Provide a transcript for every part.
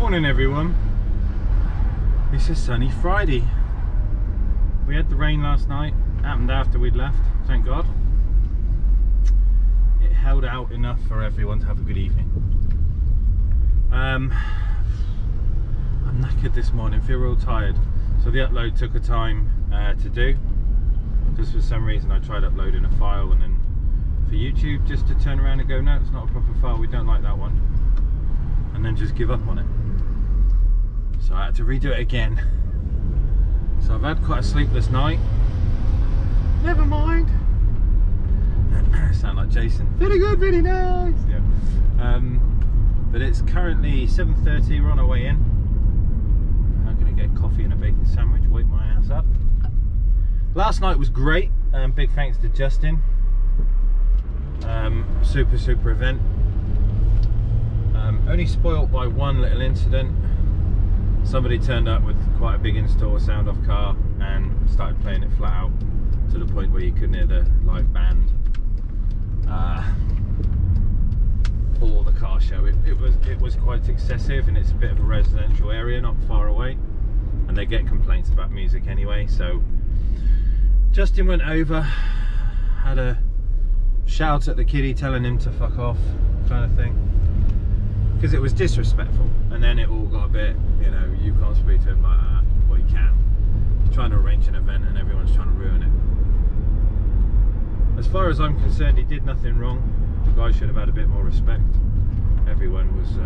Morning everyone. It's a sunny Friday. We had the rain last night, happened after we'd left, thank God. It held out enough for everyone to have a good evening. I'm knackered this morning, feel real tired. So the upload took a time to do, because for some reason I tried uploading a file and then for YouTube just to turn around and go, no, it's not a proper file, we don't like that one, and then just give up on it. So I had to redo it again. So I've had quite a sleepless night. Never mind. Sound like Jason. Very good, very nice. Yeah. But it's currently 7:30. We're on our way in. I'm gonna get coffee and a bacon sandwich. Wake my ass up. Last night was great. Big thanks to Justin. Super event. Only spoilt by one little incident. Somebody turned up with quite a big in-store sound off car and started playing it flat out to the point where you couldn't hear the live band or the car show. It was quite excessive, and it's a bit of a residential area not far away, and they get complaints about music anyway. So Justin went over, had a shout at the kiddie telling him to fuck off kind of thing, because it was disrespectful. And then it all got a bit, you know, you can't speak to him like that. Well, you can. You're trying to arrange an event and everyone's trying to ruin it. As far as I'm concerned, he did nothing wrong. The guy should have had a bit more respect. Everyone was,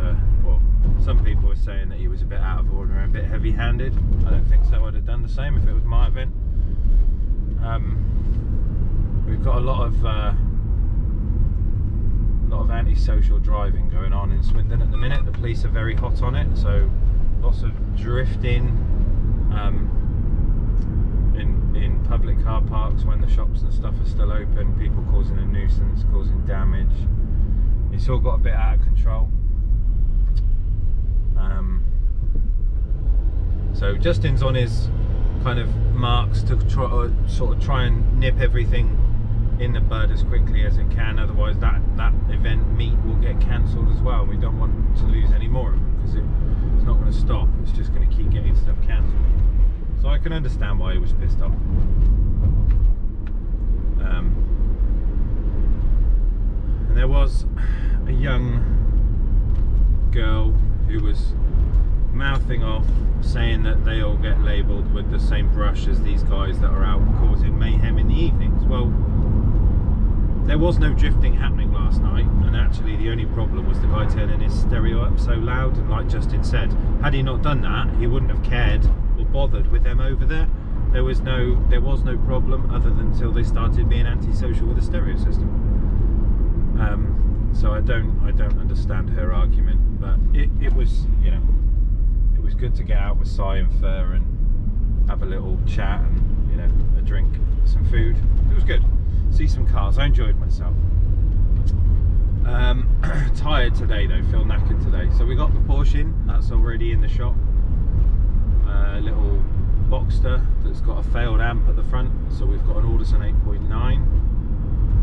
well, some people were saying that he was a bit out of order and a bit heavy-handed. I don't think so. I'd have done the same if it was my event. We've got a lot of anti-social driving going on in Swindon at the minute. The police are very hot on it, so lots of drifting in public car parks when the shops and stuff are still open, people causing a nuisance, causing damage. It's all got a bit out of control. So Justin's on his kind of marks to try and nip everything in the bud as quickly as it can, otherwise that event meet will get cancelled as well. We don't want to lose any more of them, because it's not going to stop, it's just going to keep getting stuff cancelled. So I can understand why he was pissed off. And there was a young girl who was mouthing off, saying that they all get labelled with the same brush as these guys that are out causing mayhem in the evenings. Well, there was no drifting happening last night, and actually the only problem was the guy turning his stereo up so loud. And like Justin said, had he not done that, he wouldn't have cared or bothered with them over there. There was no problem, other than until they started being antisocial with the stereo system. So I don't understand her argument, but it was, you know, it was good to get out with Si and Fur and have a little chat and, you know, a drink, some food. It was good. See some cars. I enjoyed myself. Tired today though, feel knackered today. So we got the Porsche in, that's already in the shop. A little Boxster that's got a failed amp at the front. So we've got an AUDISON 8.9.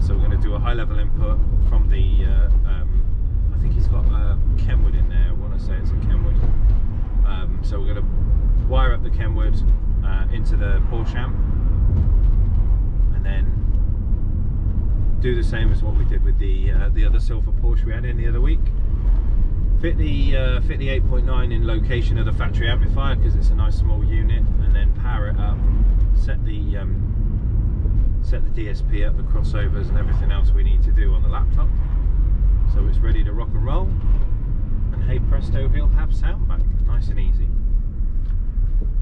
So we're going to do a high level input from the, I think he's got a Kenwood in there. I want to say it's a Kenwood. So we're going to wire up the Kenwood into the Porsche amp, and then do the same as what we did with the other silver Porsche we had in the other week. Fit the 8.9 in location of the factory amplifier, because it's a nice small unit, and then power it up, set the DSP up, the crossovers and everything else we need to do on the laptop, so it's ready to rock and roll. And hey presto, he'll have sound back, nice and easy.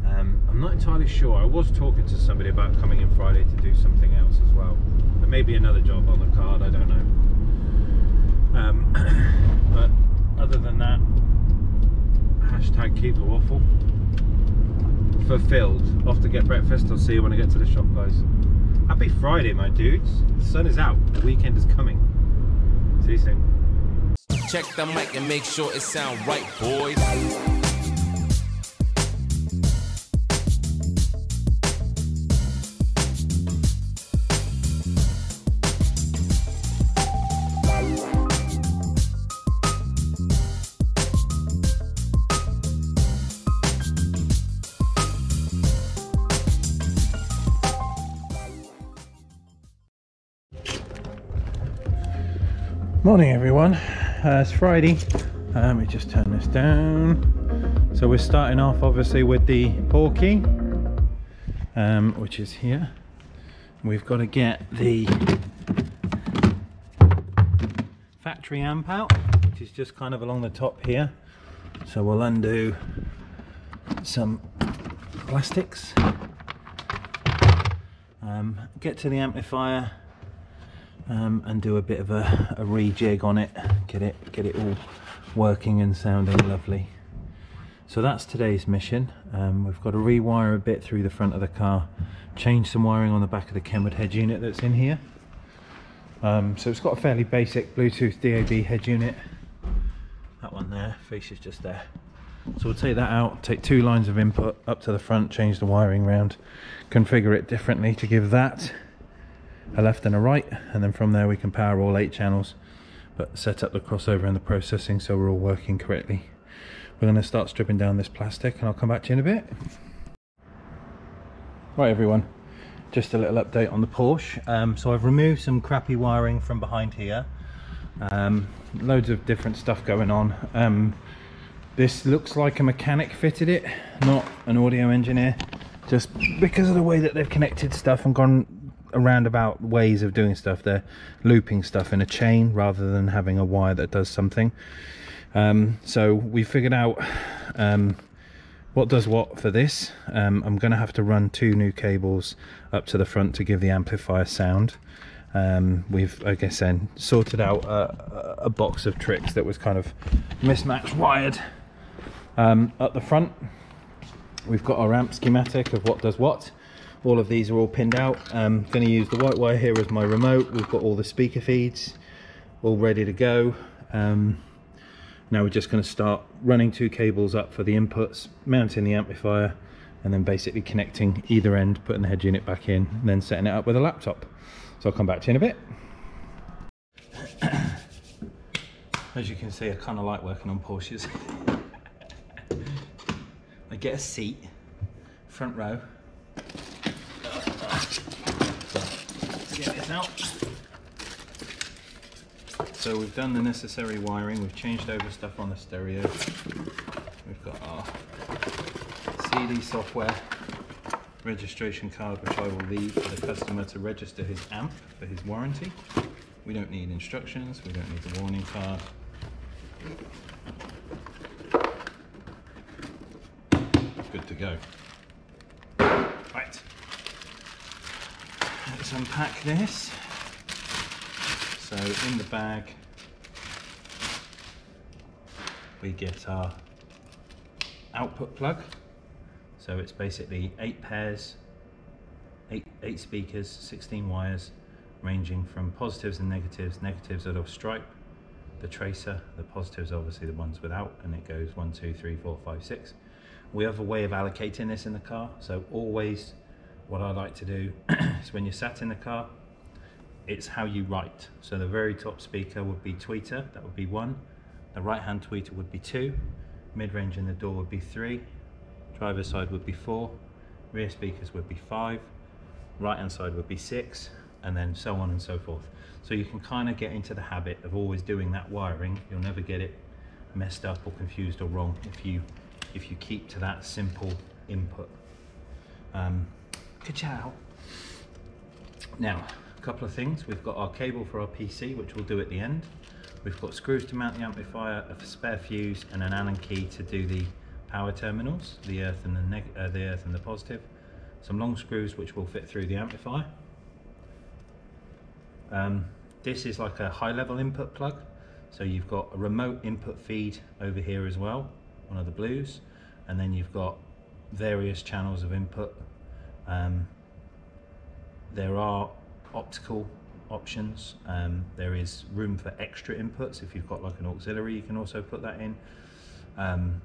I'm not entirely sure. I was talking to somebody about coming in Friday to do something else as well. There may be another job on the card, I don't know. But other than that, hashtag keep the waffle. Fulfilled. Off to get breakfast. I'll see you when I get to the shop, guys. Happy Friday, my dudes. The sun is out. The weekend is coming. See you soon. Check the mic and make sure it sound right, boys. Morning everyone, it's Friday. Let me just turn this down. So we're starting off obviously with the Porky, which is here. We've got to get the factory amp out, which is just kind of along the top here. So we'll undo some plastics, get to the amplifier, and do a bit of a rejig on it, get it all working and sounding lovely. So that's today's mission. We've got to rewire a bit through the front of the car, change some wiring on the back of the Kenwood head unit that's in here. So it's got a fairly basic Bluetooth DAB head unit. That one there, face is just there. So we'll take that out, take 2 lines of input up to the front, change the wiring round, configure it differently to give that a left and a right, and then from there we can power all 8 channels, but set up the crossover and the processing so we're all working correctly. We're going to start stripping down this plastic and I'll come back to you in a bit. Right everyone, just a little update on the Porsche. So I've removed some crappy wiring from behind here. Loads of different stuff going on. This looks like a mechanic fitted it, not an audio engineer, just because of the way that they've connected stuff and gone around about ways of doing stuff. They're looping stuff in a chain rather than having a wire that does something. So we figured out what does what for this. I'm going to have to run 2 new cables up to the front to give the amplifier sound. We've, I guess, then sorted out a box of tricks that was kind of mismatched wired. At the front we've got our amp schematic of what does what. All of these are all pinned out. I'm going to use the white wire here as my remote. We've got all the speaker feeds all ready to go. Now we're just going to start running 2 cables up for the inputs, mounting the amplifier, and then basically connecting either end, putting the head unit back in, and then setting it up with a laptop. So I'll come back to you in a bit. As you can see, I kind of like working on Porsches. I get a seat, front row. Let's get this out. So we've done the necessary wiring, we've changed over stuff on the stereo. We've got our CD software registration card, which I will leave for the customer to register his amp for his warranty. We don't need instructions, we don't need the warning card. Good to go. Right, let's unpack this. So in the bag we get our output plug. So it's basically 8 pairs, 8 speakers, 16 wires, ranging from positives and negatives. Negatives are the stripe, the tracer, the positives are obviously the ones without, and it goes 1, 2, 3, 4, 5, 6. We have a way of allocating this in the car. So always what I like to do is when you're sat in the car, it's how you write. So the very top speaker would be tweeter, that would be 1. The right hand tweeter would be 2. Mid-range in the door would be 3. Driver's side would be 4. Rear speakers would be 5. Right hand side would be 6, and then so on and so forth. So you can kind of get into the habit of always doing that wiring. You'll never get it messed up or confused or wrong if you keep to that simple input. Ka-chow. Now, a couple of things. We've got our cable for our PC, which we'll do at the end. We've got screws to mount the amplifier, a spare fuse, and an Allen key to do the power terminals, the earth and the positive. Some long screws which will fit through the amplifier. This is like a high-level input plug. So you've got a remote input feed over here as well, one of the blues, and then you've got various channels of input. There are optical options. There is room for extra inputs. If you've got like an auxiliary, you can also put that in.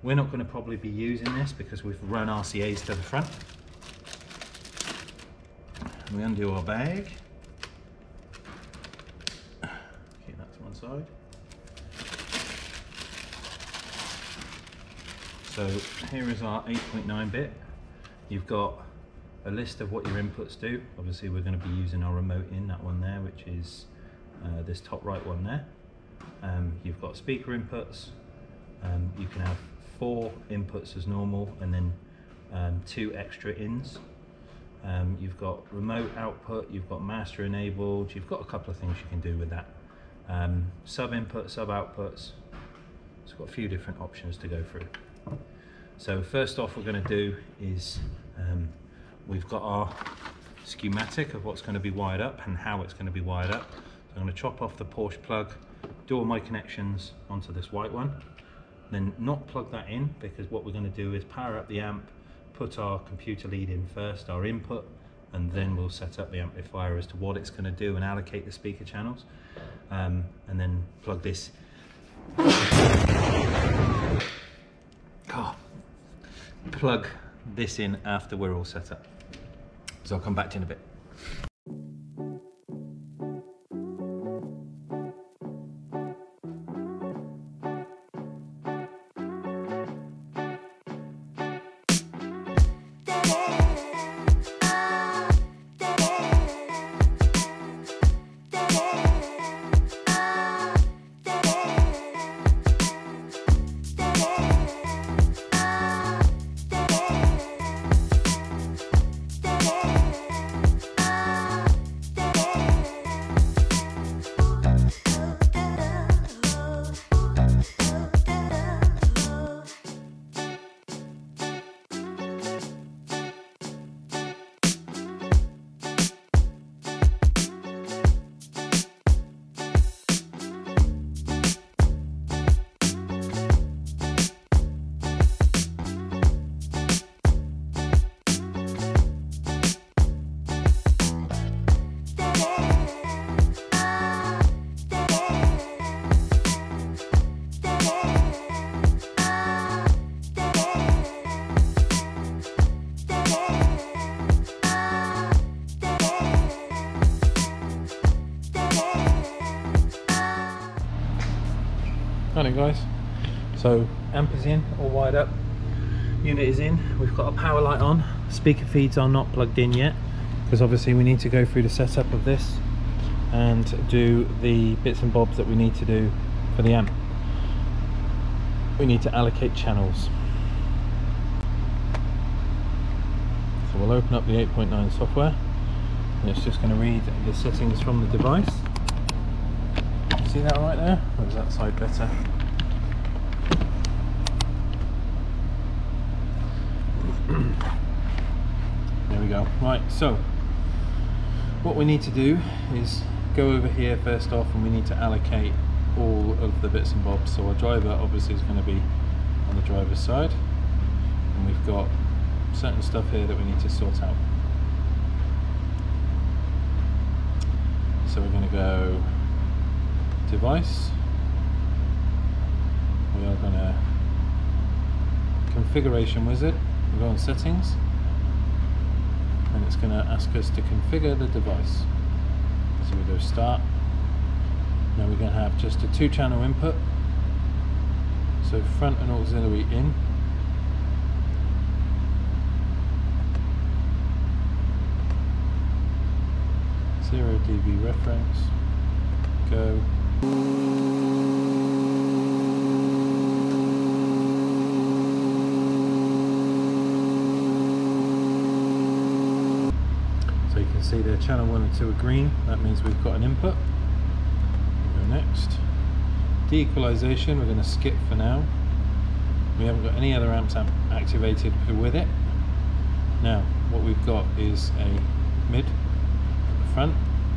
We're not going to probably be using this because we've run RCAs to the front. We undo our bag. Keep that to one side. So here is our 8.9 bit. You've got a list of what your inputs do. Obviously we're going to be using our remote in that one there, which is this top right one there. You've got speaker inputs. You can have 4 inputs as normal, and then 2 extra ins. You've got remote output, you've got master enabled, you've got a couple of things you can do with that. Sub input, sub outputs. It's got a few different options to go through. So first off, we're going to do is we've got our schematic of what's going to be wired up and how it's going to be wired up. So I'm going to chop off the Porsche plug, do all my connections onto this white one, then not plug that in, because what we're going to do is power up the amp, put our computer lead in first, our input, and then we'll set up the amplifier as to what it's going to do and allocate the speaker channels, and then plug this plug this in after we're all set up. So I'll come back to you in a bit. Right guys, so amp is in, all wired up, unit is in, we've got a power light on, speaker feeds are not plugged in yet, because obviously we need to go through the setup of this and do the bits and bobs that we need to do for the amp. We need to allocate channels. So we'll open up the 8.9 software, and it's just going to read the settings from the device. See that right there? Or is that side better? There we go. Right, so what we need to do is go over here first off, and we need to allocate all of the bits and bobs. So our driver obviously is going to be on the driver's side, and we've got certain stuff here that we need to sort out. So we're going to go device, we are going to configuration wizard, we go on settings, and it's going to ask us to configure the device. So we go start. Now we're going to have just a 2-channel input, so front and auxiliary in, zero dB reference, go. So you can see there, channel 1 and 2 are green, that means we've got an input. We'll go next. De-equalization, we're going to skip for now. We haven't got any other amps activated with it. Now what we've got is a mid at the front,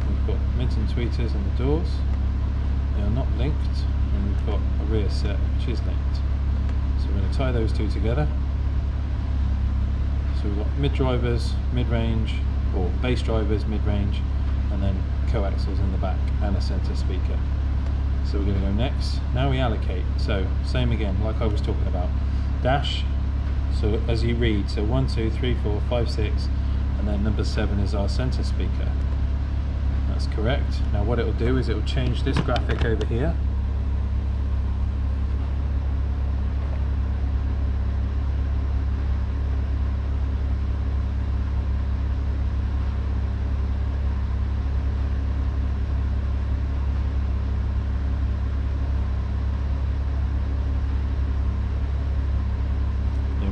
we've got mids and tweeters on the doors. They are not linked, and we've got a rear set which is linked. So we're going to tie those two together. So we've got mid drivers, mid-range, or bass drivers, mid-range, and then coaxials in the back and a center speaker. So we're going to go next. Now we allocate. So same again, like I was talking about. Dash. So as you read, so 1, 2, 3, 4, 5, 6, and then number 7 is our center speaker. That's correct. Now what it will do is it will change this graphic over here.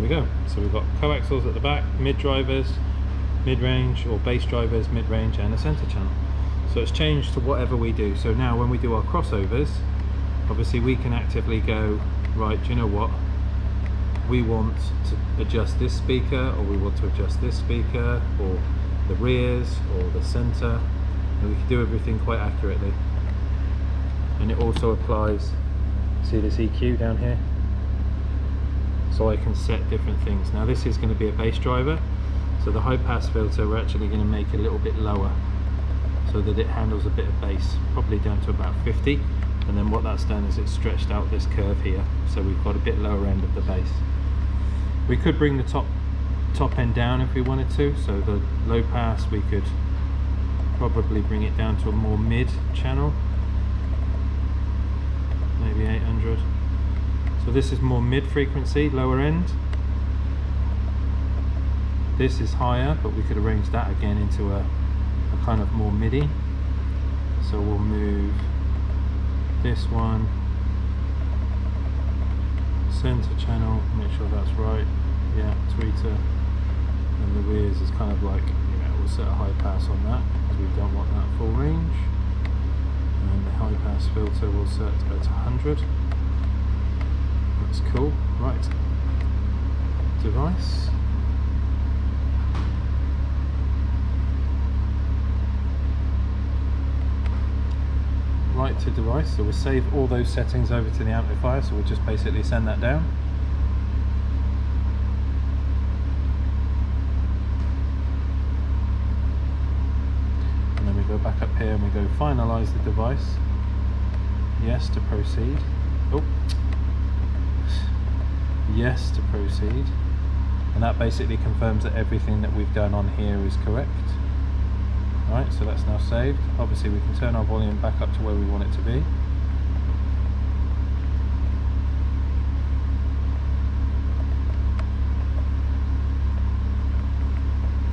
go. So we've got coaxials at the back, mid drivers, mid-range, or bass drivers, mid-range, and a center channel. So it's changed to whatever we do. So now when we do our crossovers, obviously we can actively go, right, do you know what? We want to adjust this speaker, or we want to adjust this speaker, or the rears, or the center, and we can do everything quite accurately. And it also applies, see this EQ down here? So I can set different things. Now this is going to be a bass driver, so the high pass filter we're actually going to make a little bit lower so that it handles a bit of bass, probably down to about 50, and then what that's done is it's stretched out this curve here, so we've got a bit lower end of the bass. We could bring the top end down if we wanted to, so the low pass we could probably bring it down to a more mid channel, maybe 800. So this is more mid frequency, lower end. This is higher, but we could arrange that again into a kind of more MIDI. So we'll move this one, center channel, make sure that's right. Yeah, tweeter, and the rears is kind of like, we'll set a high pass on that because we don't want that full range, and the high pass filter we'll set to go to 100. That's cool. Right, device. Right to device, so we'll save all those settings over to the amplifier, so we'll just basically send that down. And then we go back up here and we go finalize the device. Yes to proceed. Oh, yes to proceed. And that basically confirms that everything that we've done on here is correct. Right, so that's now saved. Obviously we can turn our volume back up to where we want it to be.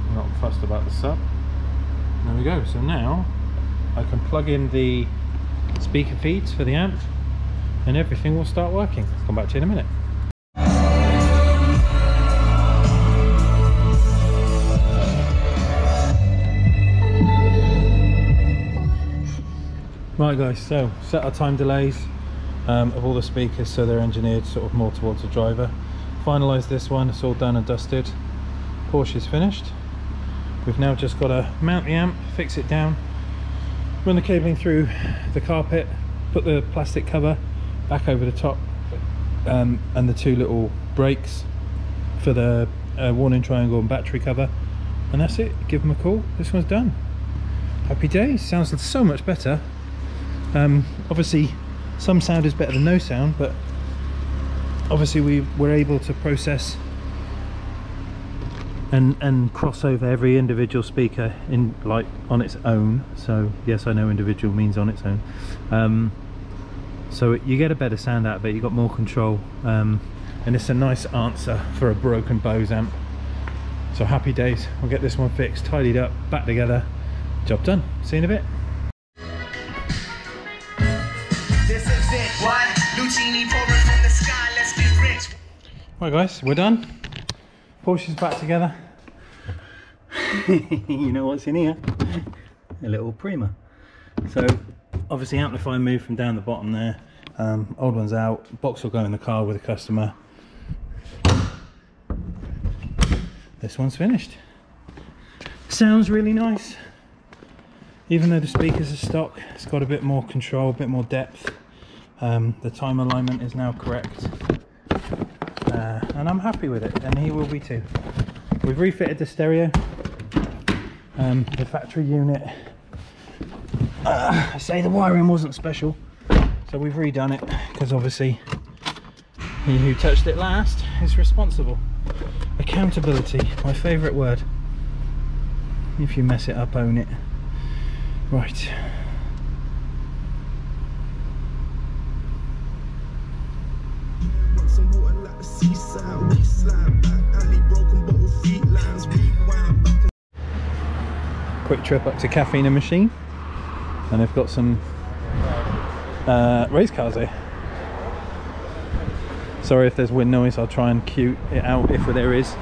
I'm not fussed about the sub. There we go. So now I can plug in the speaker feeds for the amp and everything will start working. I'll come back to you in a minute. Right guys, so set our time delays of all the speakers so they're engineered sort of more towards the driver. Finalised this one, it's all done and dusted. Porsche's finished. We've now just got to mount the amp, fix it down, run the cabling through the carpet, put the plastic cover back over the top, and the two little brakes for the warning triangle and battery cover, and that's it. Give them a call. This one's done. Happy days. Sounds so much better. Obviously some sound is better than no sound, but obviously we were able to process and cross over every individual speaker in like on its own. So yes, I know individual means on its own, so you get a better sound out of it, you got more control, and it's a nice answer for a broken Bose amp. So happy days. We'll get this one fixed, tidied up, back together, job done. See you in a bit. Right guys, we're done. Porsche's back together. You know what's in here? A little Prima. So obviously amplifier moved from down the bottom there. Old one's out. Box will go in the car with the customer. This one's finished. Sounds really nice. Even though the speakers are stock, it's got a bit more control, a bit more depth. The time alignment is now correct. And I'm happy with it, and he will be too. We've refitted the stereo, the factory unit. I say the wiring wasn't special, so we've redone it, because obviously he who touched it last is responsible. Accountability, my favourite word. If you mess it up, own it. Right. Quick trip up to Caffeine and Machine, and they've got some race cars here. Sorry if there's wind noise, I'll try and cue it out if there is.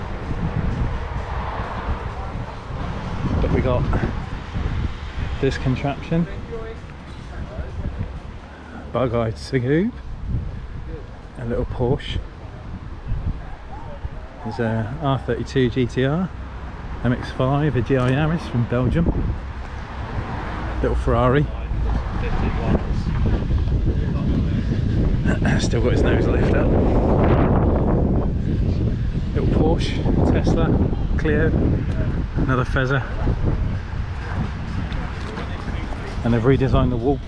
But we got this contraption, bug-eyed Sigoob, a little Porsche. There's a R32 GTR, MX-5, a GI Yaris from Belgium, little Ferrari. Still got his nose lift up. Little Porsche, Tesla, Clio, another Fezzer. And they've redesigned the wall.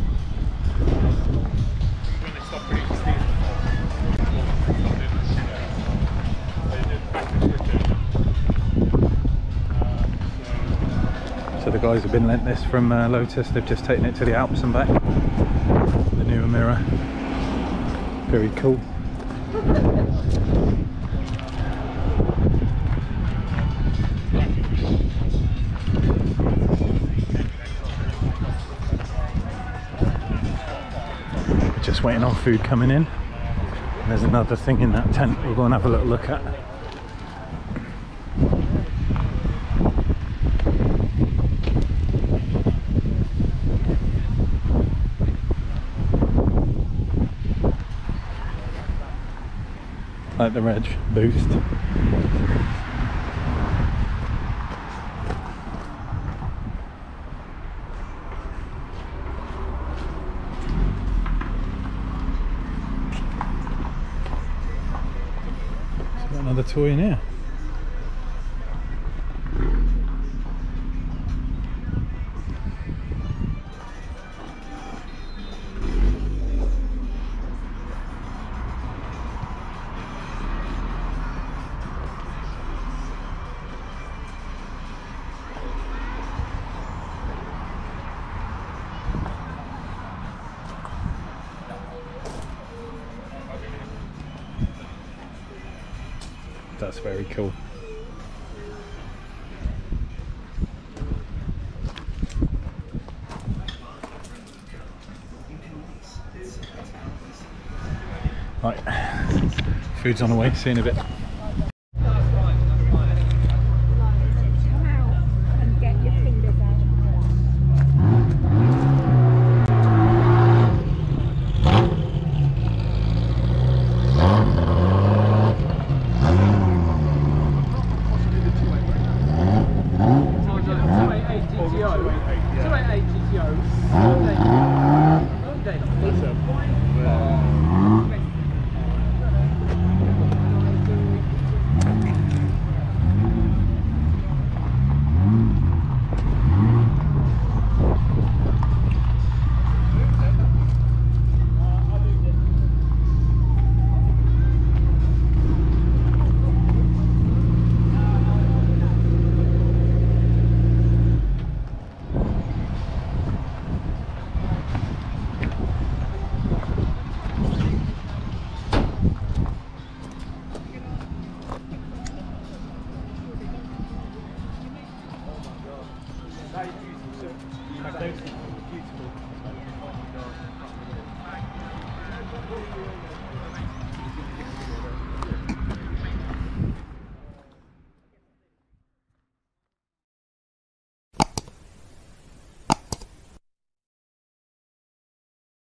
So the guys have been lent this from Lotus, they've just taken it to the Alps and back. The newer mirror. Very cool. Just waiting on food coming in. There's another thing in that tent we'll go and have a little look at. Like the Reg Boost. Got another toy in here. That's very cool. Right, food's on the way, see you in a bit.